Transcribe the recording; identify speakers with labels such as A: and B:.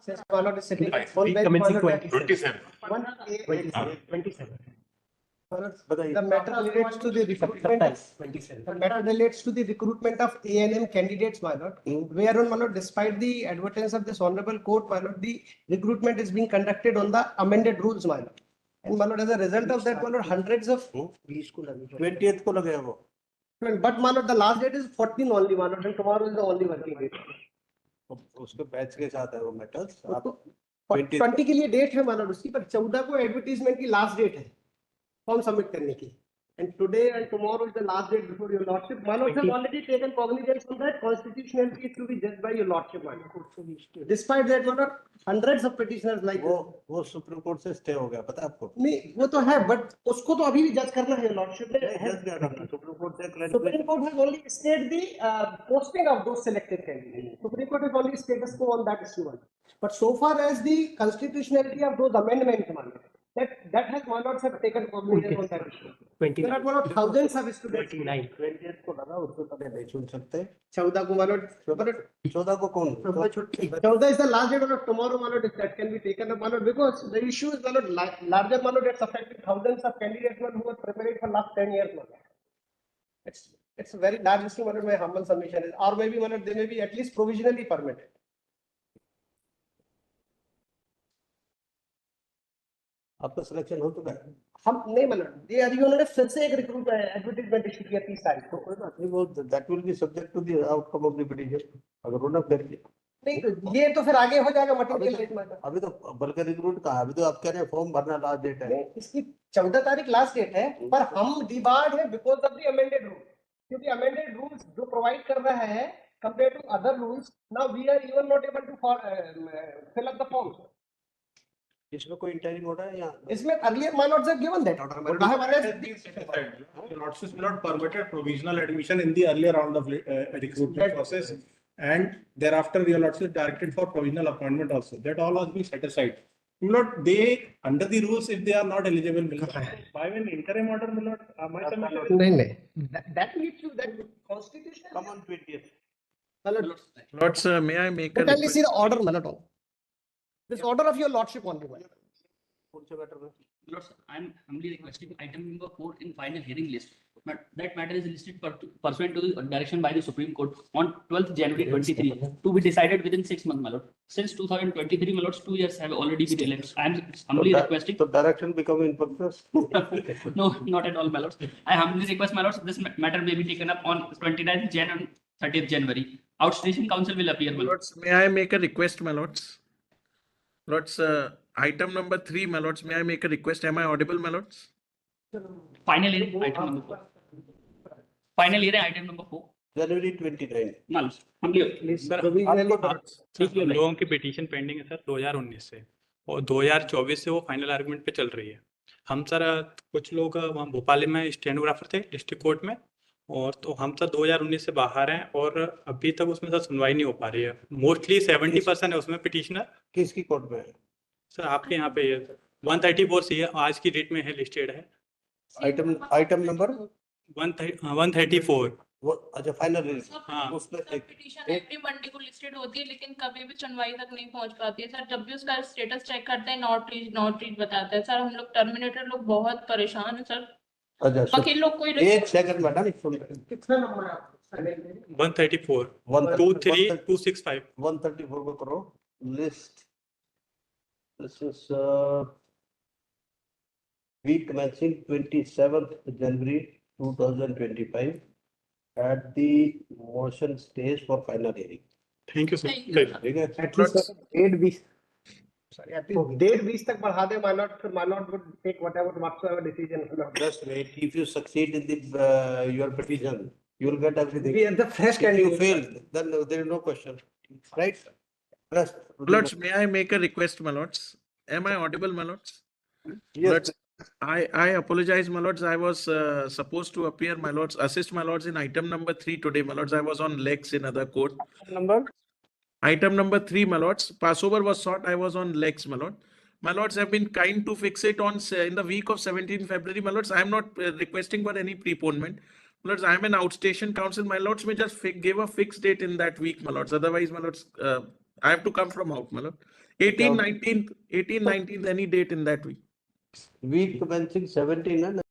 A: Since my lord is sitting
B: Five.
A: full bench, my lord,
B: 27.
C: 27.
A: the matter relates to the recruitment. The matter relates to the recruitment of ANM candidates, my lord. Whereon, my lord, despite the advertence of this honorable court, my lord, the recruitment is being conducted on the amended rules, my lord. And my lord, as a result of that, my lord, hundreds of
C: 20th को लगेगा वो.
A: but my lord, the last date is 14 only, my lord, and tomorrow is the only working day.
C: उसके batch के साथ है वो metals.
A: तो 20 के लिए डेट है, my lord, उसकी पर 14 को एडवर्टीजमेंट की लास्ट डेट है फॉर्म सबमिट करने की. And today and tomorrow is the last date before your lordship. My lord have already taken cognizance on that. Constitutionality is to be judged by your lordship, my lord. Despite that, my lord, hundreds of petitioners like
C: वो supreme court से stay हो गया, पता है आपको?
A: नहीं, वो तो है, बट उसको तो अभी भी जज करना है लॉर्डशिप ने.
C: सुप्रीम कोर्ट से
A: Supreme Court has only stated the posting of those selected candidates. Supreme Court has only status quo on that issue. But so far as the constitutionality of those amendments, that has my lords have taken cognizance on that issue.
D: 29.
A: There are my lord thousands of students.
D: 29.
C: 20th को लगा, उसको पहले नहीं चुन सकते.
A: 14 को my lord,
C: 14 को कौन?
A: 14 is the last date, my lord. Tomorrow, my lord, that can be taken up, my lord, because the issue is, my lord, larger, my lord, it's affecting thousands of candidates, my lord, who are preparing for last 10 years, my lord. It's a very large issue, my lord. My humble submission is, or maybe, my lord, they may be at least provisionally permitted.
C: आपका selection हो चुका है.
A: हम नहीं, मतलब ये अभी उन्होंने फिर से एक रिक्रूट एडवर्टाइजमेंट इशू किया 30 तारीख को.
C: कोई बात नहीं, वो that will be subject to the outcome of the petition. अगर उन्होंने फिर
A: नहीं तो ये तो फिर आगे हो जाएगा मटेरियल.
C: अभी तो बल्कि रिक्रूट कहा, अभी तो आप कह रहे हैं फॉर्म भरना लास्ट डेट है.
A: इसकी 14 तारीख लास्ट डेट है, पर हम डिबार्ड है because of the amended rule. क्योंकि अमेंडेड रूल्स जो प्रोवाइड कर रहा है compare to other rules, now we are even not able to fill up the form.
C: इसमें कोई इंटरिम ऑर्डर है या
A: इसमें earlier my lords have given that order.
B: Your lordship will not permitted provisional admission in the earlier round of recruitment process, and thereafter your lordship directed for provisional appointment also. That all was being set aside. My lord, they under the rules, if they are not eligible, my lord, by an interim order, my lord, my submission.
A: नहीं that leads to that constitution.
C: come on 20th.
A: My lord,
E: Lords, may I make a
A: but only
E: request?
A: see the order, my lord. This order of your lordship only, my lord.
C: कौन से matter में?
F: Lord, I am humbly requesting item number 4 in final hearing list. But that matter is listed pursuant to the direction by the Supreme Court on 12th January 23 to be decided within 6 months, my lord. Since 2023, my lords, 2 years have already been elapsed. I am humbly requesting.
C: So direction become impulses.
F: No, not at all, my lords. I humbly request, my lords, this matter may be taken up on 29th January, 30th January. Outstation counsel will appear, my lords.
E: Lords, may I make a request, my lords? Lords, item number 3, my lords, may I make a request? Am I audible, my lords?
F: Final hearing, item number 4. Final hearing, item number 4.
C: January 29.
F: My lords, humbly.
D: Sir हम लोगों की petition pending है sir 2019 से, और 2024 से वो final argument पे चल रही है. हम सर कुछ लोग वहाँ भोपाल में स्टेनोग्राफर थे डिस्ट्रिक्ट कोर्ट में, और तो हम सर 2019 से बाहर हैं और अभी तक उसमें सर सुनवाई नहीं हो पा रही है. मोस्टली 70% है उसमें पिटीशनर.
C: किसकी कोर्ट में है?
D: सर आपके यहाँ पे 134 सी है, आज की डेट में है, लिस्टेड है.
C: Item number
D: 134.
C: वो अच्छा फाइनल
D: हाँ.
C: उसमें
G: पिटीशन एवरी मंडे को लिस्टेड होती है, लेकिन कभी भी सुनवाई तक नहीं पहुंच पाती है सर. जब भी उसका स्टेटस चेक करते हैं नॉट रीच बताता है सर. हम लोग टर्मिनेटर लोग बहुत परेशान है सर.
C: अच्छा
G: वकील लोग कोई
C: एक सेकंड मैडम सुन
A: कितना नंबर है आपका?
D: 134 23265
C: 134 को करो list. This is week commencing 27th January 2025 at the motion stage for final hearing.
D: Thank you
G: Thank
D: sir.
G: you.
C: ठीक है?
A: At least डेढ़ 20 sorry, at least डेढ़ 20 तक बढ़ा दे, my lord, फिर my lord would take whatsoever decision.
C: Just wait. If you succeed in the your petition, you will get everything.
A: We are the fresh
C: If you
A: candidate.
C: fail, then there is no question. Right? Rest.
E: Lords, may I make a request, my lords? Am I audible, my lords?
C: Yes.
E: Lords, I apologize, my lords. I was supposed to appear, my lords, assist my lords in item number 3 today, my lords. I was on legs in other court.
C: Number?
E: Item number 3, my lords. Passover was sought. I was on legs, my lord. My lords have been kind to fix it on in the week of 17 February, my lords. I am not requesting for any preponement. My lords, I am an outstation counsel. My lords may just give a fixed date in that week, my lords. Otherwise, my lords, I have to come from out, my lord. 18, 19th, any date in that week.
C: Week commencing 17 and